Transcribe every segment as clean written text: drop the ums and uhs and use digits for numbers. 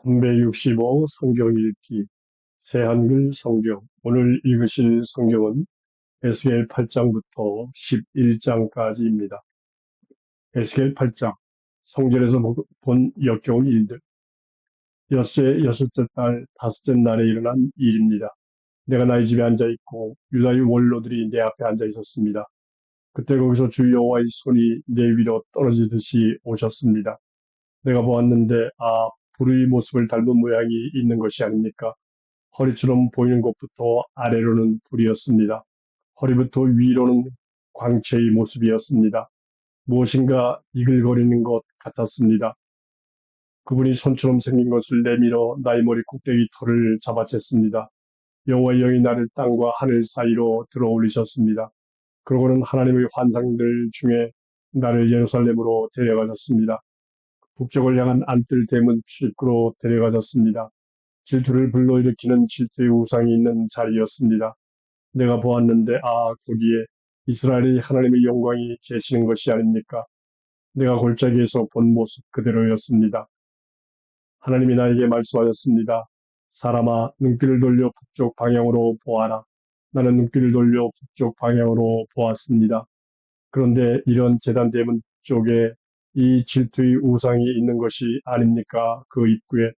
365 성경 읽기 새한글 성경. 오늘 읽으실 성경은 에스겔 8장부터 11장까지입니다. 에스겔 8장. 성전에서 본 역겨운 일들. 엿새 여섯째 달 다섯째 날에 일어난 일입니다. 내가 나의 집에 앉아 있고 유다의 원로들이 내 앞에 앉아 있었습니다. 그때 거기서 주 여호와의 손이 내 위로 떨어지듯이 오셨습니다. 내가 보았는데 불의 모습을 닮은 모양이 있는 것이 아닙니까? 허리처럼 보이는 곳부터 아래로는 불이었습니다. 허리부터 위로는 광채의 모습이었습니다. 무엇인가 이글거리는 것 같았습니다. 그분이 손처럼 생긴 것을 내밀어 나의 머리 꼭대기 털을 잡아챘습니다. 여호와의 영이 나를 땅과 하늘 사이로 들어올리셨습니다. 그러고는 하나님의 환상들 중에 나를 예루살렘으로 데려가셨습니다. 북쪽을 향한 안뜰 대문 출입구로 데려가셨습니다. 질투를 불러일으키는 질투의 우상이 있는 자리였습니다. 내가 보았는데 거기에 이스라엘의 하나님의 영광이 계시는 것이 아닙니까? 내가 골짜기에서 본 모습 그대로였습니다. 하나님이 나에게 말씀하셨습니다. 사람아, 눈길을 돌려 북쪽 방향으로 보아라. 나는 눈길을 돌려 북쪽 방향으로 보았습니다. 그런데 이런 제단 대문 쪽에 이 질투의 우상이 있는 것이 아닙니까? 그 입구에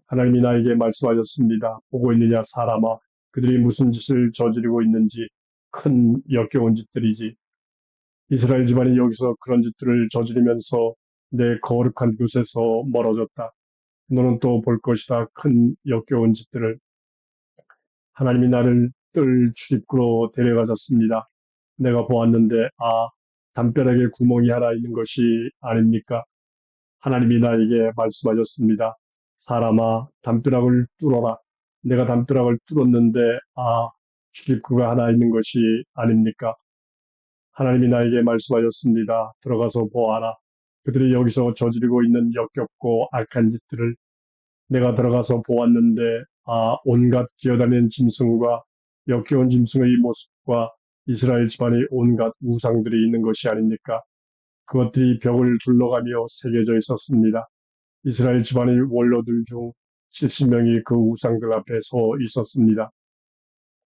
하나님이 나에게 말씀하셨습니다. 보고 있느냐 사람아, 그들이 무슨 짓을 저지르고 있는지. 큰 역겨운 짓들이지. 이스라엘 집안이 여기서 그런 짓들을 저지르면서 내 거룩한 곳에서 멀어졌다. 너는 또 볼 것이다. 큰 역겨운 짓들을. 하나님이 나를 뜰 출입구로 데려가셨습니다. 내가 보았는데 담벼락에 구멍이 하나 있는 것이 아닙니까? 하나님이 나에게 말씀하셨습니다. 사람아, 담벼락을 뚫어라. 내가 담벼락을 뚫었는데 출입구가 하나 있는 것이 아닙니까? 하나님이 나에게 말씀하셨습니다. 들어가서 보아라. 그들이 여기서 저지르고 있는 역겹고 악한 짓들을. 내가 들어가서 보았는데 온갖 기어다니는 짐승과 역겨운 짐승의 모습과 이스라엘 집안의 온갖 우상들이 있는 것이 아닙니까? 그것들이 벽을 둘러가며 새겨져 있었습니다. 이스라엘 집안의 원로들 중 70명이 그 우상들 앞에 서 있었습니다.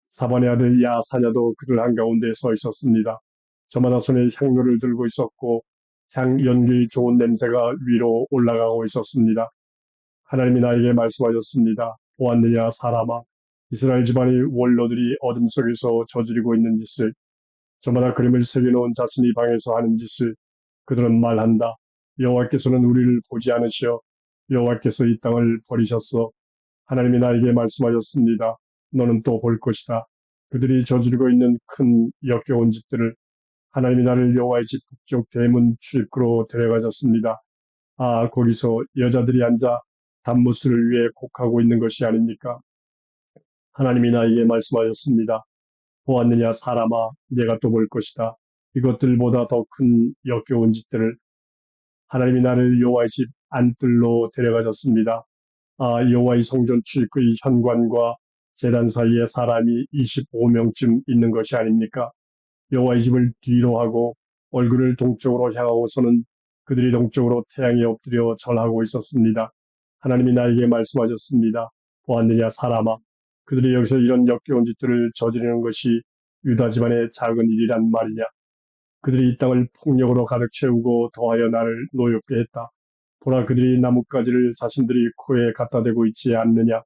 사반의 아들 야사냐도 그들 한가운데 서 있었습니다. 저마다 손에 향료를 들고 있었고 향 연기의 좋은 냄새가 위로 올라가고 있었습니다. 하나님이 나에게 말씀하셨습니다. 보았느냐 사람아, 이스라엘 집안의 원로들이 어둠 속에서 저지르고 있는 짓을, 저마다 그림을 새겨놓은 자신이 방에서 하는 짓을. 그들은 말한다. 여호와께서는 우리를 보지 않으시어 여호와께서 이 땅을 버리셨어. 하나님이 나에게 말씀하셨습니다. 너는 또 볼 것이다. 그들이 저지르고 있는 큰 역겨운 짓들을. 하나님이 나를 여호와의 집 북쪽 대문 출입구로 데려가셨습니다. 거기서 여자들이 앉아 단무스를 위해 곡하고 있는 것이 아닙니까? 하나님이 나에게 말씀하셨습니다. 보았느냐 사람아, 내가 또 볼 것이다. 이것들보다 더 큰 역겨운 짓들을. 하나님이 나를 여호와의 집 안뜰로 데려가셨습니다. 여호와의 성전 출입구의 현관과 제단 사이에 사람이 25명쯤 있는 것이 아닙니까? 여호와의 집을 뒤로 하고 얼굴을 동쪽으로 향하고서는 그들이 동쪽으로 태양이 엎드려 절하고 있었습니다. 하나님이 나에게 말씀하셨습니다. 보았느냐 사람아, 그들이 여기서 이런 역겨운 짓들을 저지르는 것이 유다 집안의 작은 일이란 말이냐? 그들이 이 땅을 폭력으로 가득 채우고 더하여 나를 노엽게 했다. 보라, 그들이 나뭇가지를 자신들이 코에 갖다 대고 있지 않느냐?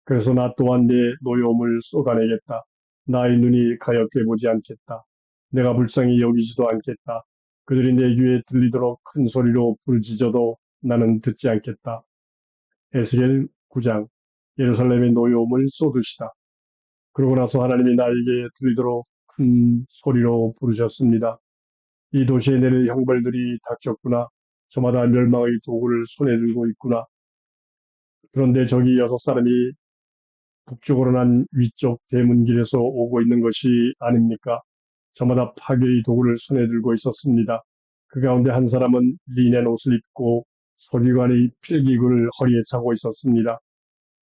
그래서 나 또한 내 노여움을 쏟아내겠다. 나의 눈이 가엾게 보지 않겠다. 내가 불쌍히 여기지도 않겠다. 그들이 내 귀에 들리도록 큰 소리로 부르짖어도 나는 듣지 않겠다. 에스겔 9장. 예루살렘의 노여움을 쏟으시다. 그러고 나서 하나님이 나에게 들리도록 큰 소리로 부르셨습니다. 이 도시에 내릴 형벌들이 닥쳤구나. 저마다 멸망의 도구를 손에 들고 있구나. 그런데 저기 6사람이 북쪽으로 난 위쪽 대문길에서 오고 있는 것이 아닙니까? 저마다 파괴의 도구를 손에 들고 있었습니다. 그 가운데 한 사람은 리넨 옷을 입고 서기관의 필기구를 허리에 차고 있었습니다.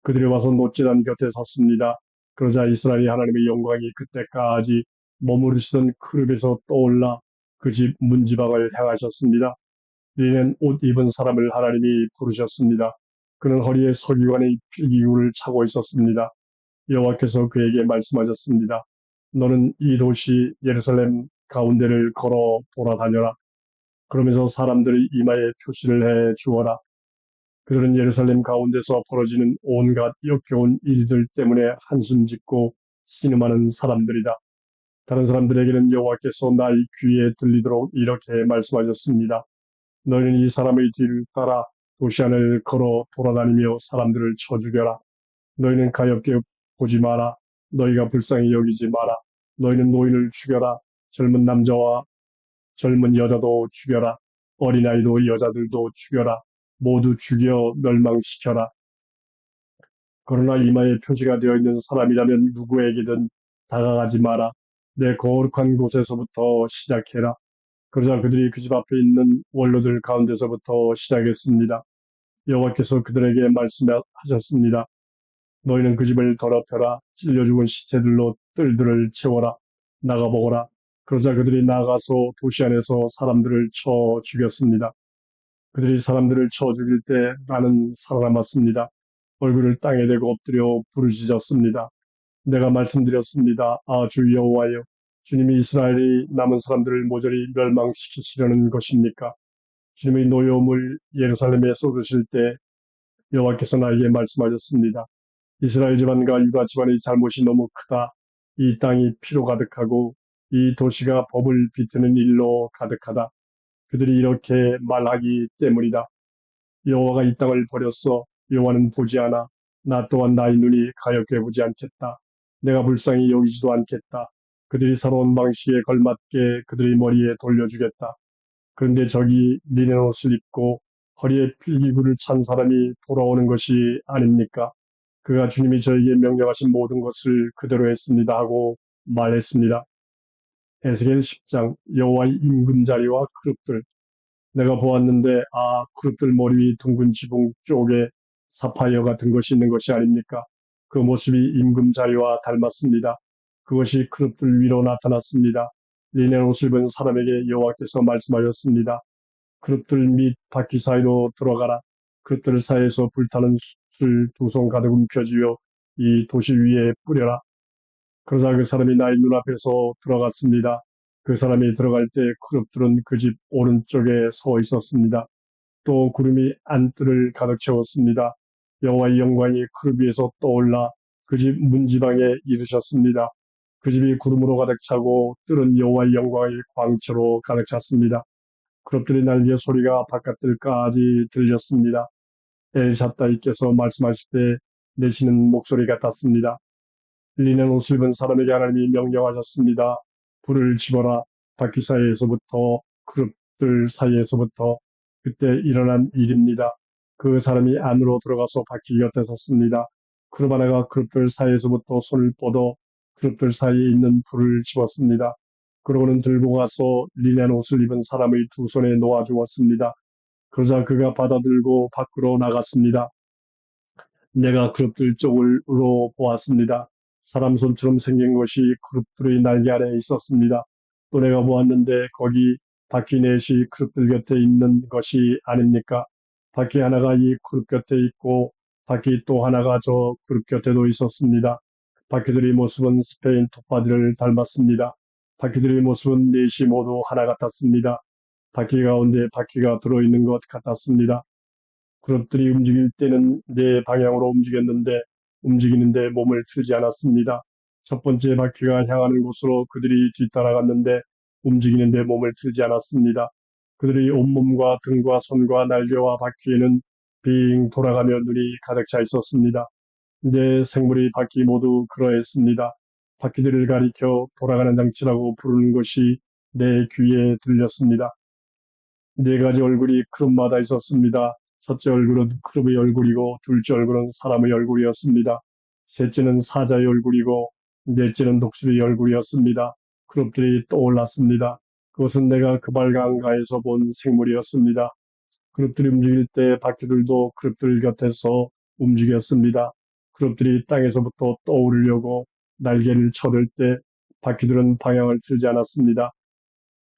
그들이 와서 노제단 곁에 섰습니다. 그러자 이스라엘의 하나님의 영광이 그때까지 머무르시던 크룹에서 떠올라 그 집 문지방을 향하셨습니다. 리넨 옷 입은 사람을 하나님이 부르셨습니다. 그는 허리에 서기관의 필기구를 차고 있었습니다. 여호와께서 그에게 말씀하셨습니다. 너는 이 도시 예루살렘 가운데를 걸어 돌아다녀라. 그러면서 사람들의 이마에 표시를 해 주어라. 그들은 예루살렘 가운데서 벌어지는 온갖 역겨운 일들 때문에 한숨 짓고 신음하는 사람들이다. 다른 사람들에게는 여호와께서 나의 귀에 들리도록 이렇게 말씀하셨습니다. 너희는 이 사람의 뒤를 따라 도시 안을 걸어 돌아다니며 사람들을 쳐 죽여라. 너희는 가엾게 보지 마라. 너희가 불쌍히 여기지 마라. 너희는 노인을 죽여라. 젊은 남자와 젊은 여자도 죽여라. 어린아이도 여자들도 죽여라. 모두 죽여 멸망시켜라. 그러나 이마에 표시가 되어 있는 사람이라면 누구에게든 다가가지 마라. 내 거룩한 곳에서부터 시작해라. 그러자 그들이 그 집 앞에 있는 원로들 가운데서부터 시작했습니다. 여호와께서 그들에게 말씀하셨습니다. 너희는 그 집을 더럽혀라. 찔려 죽은 시체들로 뜰들을 채워라. 나가보거라. 그러자 그들이 나가서 도시 안에서 사람들을 쳐 죽였습니다. 그들이 사람들을 쳐 죽일 때 나는 살아남았습니다. 얼굴을 땅에 대고 엎드려 부르짖었습니다. 내가 말씀드렸습니다. 아, 주 여호와여, 주님이 이스라엘의 남은 사람들을 모조리 멸망시키시려는 것입니까? 주님의 노여움을 예루살렘에 쏟으실 때 여호와께서 나에게 말씀하셨습니다. 이스라엘 집안과 유다 집안의 잘못이 너무 크다. 이 땅이 피로 가득하고 이 도시가 법을 비트는 일로 가득하다. 그들이 이렇게 말하기 때문이다. 여호와가 이 땅을 버렸어. 여호와는 보지 않아. 나 또한 나의 눈이 가엾게 보지 않겠다. 내가 불쌍히 여기지도 않겠다. 그들이 살아온 방식에 걸맞게 그들의 머리에 돌려주겠다. 그런데 저기 리넨 옷을 입고 허리에 필기구를 찬 사람이 돌아오는 것이 아닙니까? 그가 주님이 저에게 명령하신 모든 것을 그대로 했습니다 하고 말했습니다. 에스겔 10장 여호와의 임금자리와 그룹들 내가 보았는데 그룹들 머리 위 둥근 지붕 쪽에 사파이어 같은 것이 있는 것이 아닙니까? 그 모습이 임금자리와 닮았습니다. 그것이 그룹들 위로 나타났습니다. 리넨 옷을 입은 사람에게 여호와께서 말씀하셨습니다. 그릇들 및 바퀴 사이로 들어가라. 그릇들 사이에서 불타는 술 두 손 가득 움켜쥐어 이 도시 위에 뿌려라. 그러자 그 사람이 나의 눈앞에서 들어갔습니다. 그 사람이 들어갈 때 그릇들은 그 집 오른쪽에 서 있었습니다. 또 구름이 안뜰을 가득 채웠습니다. 여호와의 영광이 그릇 위에서 떠올라 그 집 문지방에 이르셨습니다. 그 집이 구름으로 가득 차고 뜰은 여호와의 영광의 광채로 가득 찼습니다. 그룹들이 날개 소리가 바깥들까지 들렸습니다. 엘샤다이께서 말씀하실 때 내시는 목소리 같았습니다. 리넨 옷을 입은 사람에게 하나님이 명령하셨습니다. 불을 집어라. 바퀴 사이에서부터 그룹들 사이에서부터 그때 일어난 일입니다. 그 사람이 안으로 들어가서 바퀴 곁에 섰습니다. 그룹 하나가 그룹들 사이에서부터 손을 뻗어 그룹들 사이에 있는 불을 집었습니다. 그러고는 들고 가서 리넨 옷을 입은 사람의 두 손에 놓아 주었습니다. 그러자 그가 받아들고 밖으로 나갔습니다. 내가 그룹들 쪽으로 보았습니다. 사람 손처럼 생긴 것이 그룹들의 날개 아래에 있었습니다. 또 내가 보았는데 거기 바퀴 넷이 그룹들 곁에 있는 것이 아닙니까? 바퀴 하나가 이 그룹 곁에 있고 바퀴 또 하나가 저 그룹 곁에도 있었습니다. 바퀴들의 모습은 스페인 톱바지를 닮았습니다. 바퀴들의 모습은 넷이 모두 하나 같았습니다. 바퀴 가운데 바퀴가 들어있는 것 같았습니다. 그룹들이 움직일 때는 네 방향으로 움직였는데 움직이는데 몸을 틀지 않았습니다. 첫 번째 바퀴가 향하는 곳으로 그들이 뒤따라갔는데 움직이는데 몸을 틀지 않았습니다. 그들의 온몸과 등과 손과 날개와 바퀴에는 빙 돌아가며 눈이 가득 차 있었습니다. 내 생물이 바퀴 모두 그러했습니다. 바퀴들을 가리켜 돌아가는 장치라고 부르는 것이 내 귀에 들렸습니다. 네 가지 얼굴이 크룹마다 있었습니다. 첫째 얼굴은 크룹의 얼굴이고 둘째 얼굴은 사람의 얼굴이었습니다. 셋째는 사자의 얼굴이고 넷째는 독수리의 얼굴이었습니다. 크룹들이 떠올랐습니다. 그것은 내가 그발강가에서 본 생물이었습니다. 그룹들이 움직일 때 바퀴들도 그룹들 곁에서 움직였습니다. 그룹들이 땅에서부터 떠오르려고 날개를 쳐들 때 바퀴들은 방향을 틀지 않았습니다.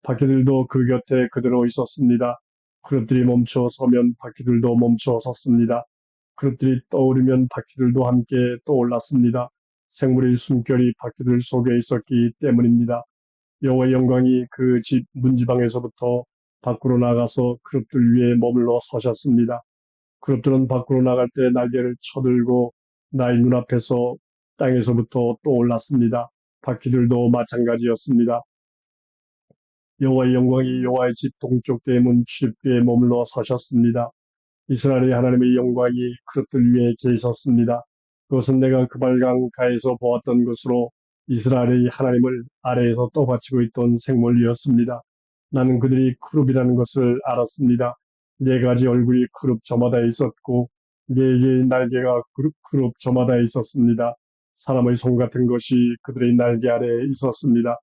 바퀴들도 그 곁에 그대로 있었습니다. 그룹들이 멈춰 서면 바퀴들도 멈춰 섰습니다. 그릇들이 떠오르면 바퀴들도 함께 떠올랐습니다. 생물의 숨결이 바퀴들 속에 있었기 때문입니다. 여호와의 영광이 그 집 문지방에서부터 밖으로 나가서 그릇들 위에 머물러 서셨습니다. 그릇들은 밖으로 나갈 때 날개를 쳐들고 나의 눈앞에서 땅에서부터 떠올랐습니다. 바퀴들도 마찬가지였습니다. 여호와의 영광이 여호와의 집 동쪽 대문 출입구에 머물러 서셨습니다. 이스라엘의 하나님의 영광이 그릇들 위에 계셨습니다. 그것은 내가 그발강 가에서 보았던 것으로 이스라엘의 하나님을 아래에서 떠받치고 있던 생물이었습니다. 나는 그들이 크룹이라는 것을 알았습니다. 네 가지 얼굴이 크룹 저마다 있었고 네 개의 날개가 크룹 저마다 있었습니다. 사람의 손 같은 것이 그들의 날개 아래에 있었습니다.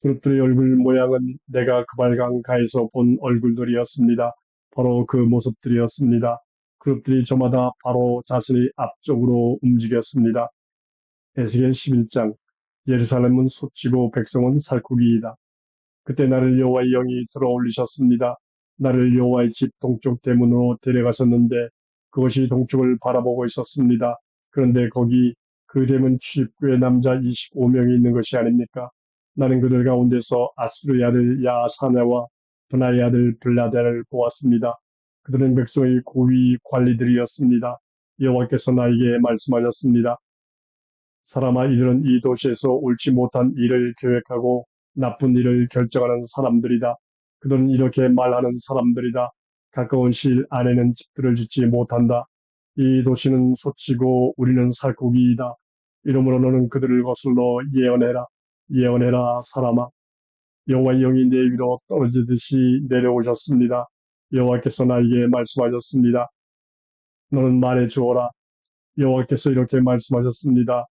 그릇들의 얼굴 모양은 내가 그발강 가에서 본 얼굴들이었습니다. 바로 그 모습들이었습니다. 그릇들이 저마다 바로 자신의 앞쪽으로 움직였습니다. 에스겔 11장 예루살렘은 솟치고 백성은 살코기이다. 그때 나를 여호와의 영이 들어올리셨습니다. 나를 여호와의 집 동쪽 대문으로 데려가셨는데 그것이 동쪽을 바라보고 있었습니다. 그런데 거기 그 대문 출입구에 남자 25명이 있는 것이 아닙니까? 나는 그들 가운데서 아수르의 아들 야사냐와 분하의 아들 블라다를 보았습니다. 그들은 백성의 고위 관리들이었습니다. 여호와께서 나에게 말씀하셨습니다. 사람아, 이들은 이 도시에서 옳지 못한 일을 계획하고 나쁜 일을 결정하는 사람들이다. 그들은 이렇게 말하는 사람들이다. 가까운 시일 안에는 집들을 짓지 못한다. 이 도시는 솟치고 우리는 살코기이다. 이러므로 너는 그들을 거슬러 예언해라. 예언해라, 사람아. 여호와의 영이 내 위로 떨어지듯이 내려오셨습니다. 여호와께서 나에게 말씀하셨습니다. 너는 말해 주어라. 여호와께서 이렇게 말씀하셨습니다.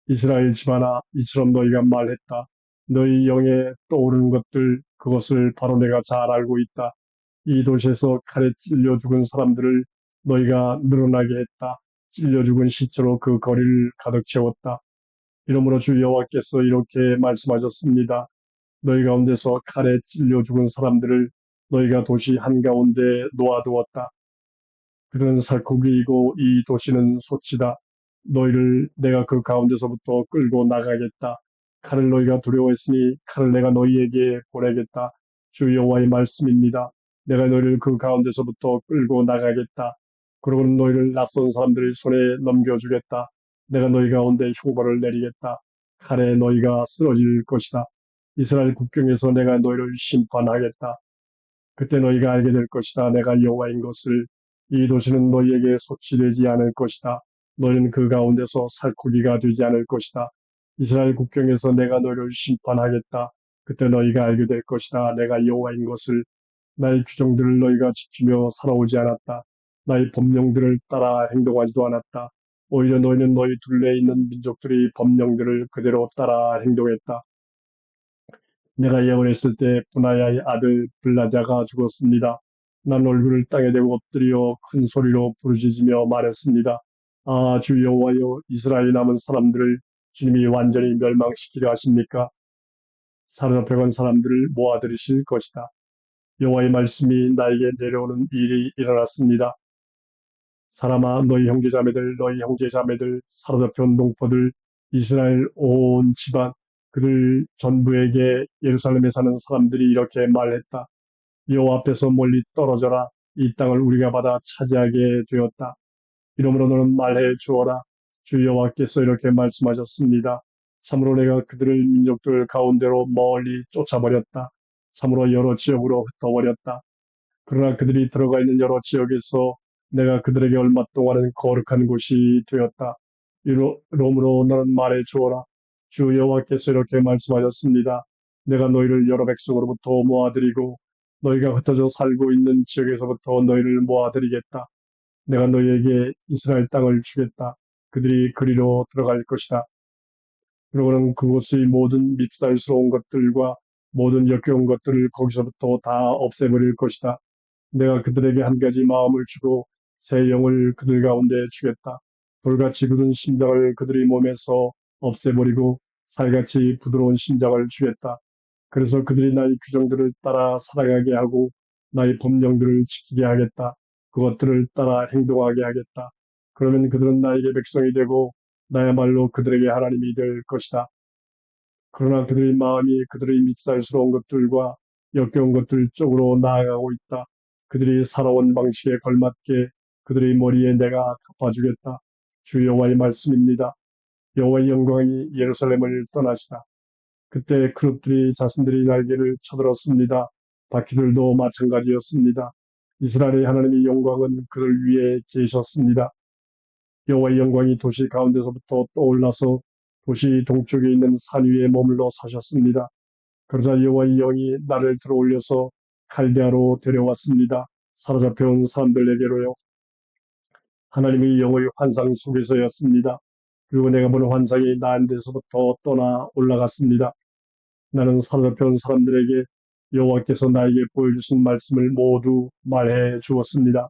이스라엘 집안아, 이처럼 너희가 말했다. 너희 영에 떠오르는 것들, 그것을 바로 내가 잘 알고 있다. 이 도시에서 칼에 찔려 죽은 사람들을 너희가 늘어나게 했다. 찔려 죽은 시체로 그 거리를 가득 채웠다. 이러므로 주 여호와께서 이렇게 말씀하셨습니다. 너희 가운데서 칼에 찔려 죽은 사람들을 너희가 도시 한가운데 놓아두었다. 그들은 살코기이고 이 도시는 솥이다. 너희를 내가 그 가운데서부터 끌고 나가겠다. 칼을 너희가 두려워했으니 칼을 내가 너희에게 보내겠다. 주 여호와의 말씀입니다. 내가 너희를 그 가운데서부터 끌고 나가겠다. 그러고는 너희를 낯선 사람들의 손에 넘겨주겠다. 내가 너희 가운데 흉벌을 내리겠다. 칼에 너희가 쓰러질 것이다. 이스라엘 국경에서 내가 너희를 심판하겠다. 그때 너희가 알게 될 것이다. 내가 여호와인 것을. 이 도시는 너희에게 소치되지 않을 것이다. 너희는 그 가운데서 살코기가 되지 않을 것이다. 이스라엘 국경에서 내가 너희를 심판하겠다. 그때 너희가 알게 될 것이다. 내가 여호와인 것을. 나의 규정들을 너희가 지키며 살아오지 않았다. 나의 법령들을 따라 행동하지도 않았다. 오히려 너희는 너희 둘레에 있는 민족들의 법령들을 그대로 따라 행동했다. 내가 예언했을 때 분하야의 아들 블라자가 죽었습니다. 난 얼굴을 땅에 대고 엎드려 큰 소리로 부르짖으며 말했습니다. 아, 주 여호와여, 이스라엘 남은 사람들을 주님이 완전히 멸망시키려 하십니까? 사로잡혀간 사람들을 모아들이실 것이다. 여호와의 말씀이 나에게 내려오는 일이 일어났습니다. 사람아, 너희 형제자매들, 사로잡혀온 동포들, 이스라엘 온 집안, 그들 전부에게 예루살렘에 사는 사람들이 이렇게 말했다. 여호와 앞에서 멀리 떨어져라. 이 땅을 우리가 받아 차지하게 되었다. 이러므로 너는 말해 주어라. 주 여호와께서 이렇게 말씀하셨습니다. 참으로 내가 그들을 민족들 가운데로 멀리 쫓아버렸다. 참으로 여러 지역으로 흩어버렸다. 그러나 그들이 들어가 있는 여러 지역에서 내가 그들에게 얼마 동안은 거룩한 곳이 되었다. 이러므로 너는 말해 주어라. 주 여호와께서 이렇게 말씀하셨습니다. 내가 너희를 여러 백성으로부터 모아들이고 너희가 흩어져 살고 있는 지역에서부터 너희를 모아들이겠다. 내가 너희에게 이스라엘 땅을 주겠다. 그들이 그리로 들어갈 것이다. 그러고는 그곳의 모든 밉살스러운 것들과 모든 역겨운 것들을 거기서부터 다 없애버릴 것이다. 내가 그들에게 한 가지 마음을 주고 새 영을 그들 가운데 주겠다. 돌같이 굳은 심장을 그들의 몸에서 없애버리고 살같이 부드러운 심장을 주겠다. 그래서 그들이 나의 규정들을 따라 살아가게 하고 나의 법령들을 지키게 하겠다. 그것들을 따라 행동하게 하겠다. 그러면 그들은 나에게 백성이 되고 나야말로 그들에게 하나님이 될 것이다. 그러나 그들의 마음이 그들의 밉살스러운 것들과 역겨운 것들 쪽으로 나아가고 있다. 그들이 살아온 방식에 걸맞게 그들의 머리에 내가 갚아주겠다. 주 여호와의 말씀입니다. 여호와의 영광이 예루살렘을 떠나시다. 그때 그룹들이 자신들의 날개를 쳐들었습니다. 바퀴들도 마찬가지였습니다. 이스라엘의 하나님의 영광은 그들 위에 계셨습니다. 여호와의 영광이 도시 가운데서부터 떠올라서 도시 동쪽에 있는 산 위에 머물러 사셨습니다. 그러자 여호와의 영이 나를 들어올려서 칼데아로 데려왔습니다. 사로잡혀온 사람들에게로요. 하나님의 영의 환상 속에서였습니다. 그리고 내가 본 환상이 나한테서부터 떠나 올라갔습니다. 나는 사로잡혀온 사람들에게 여호와께서 나에게 보여주신 말씀을 모두 말해 주었습니다.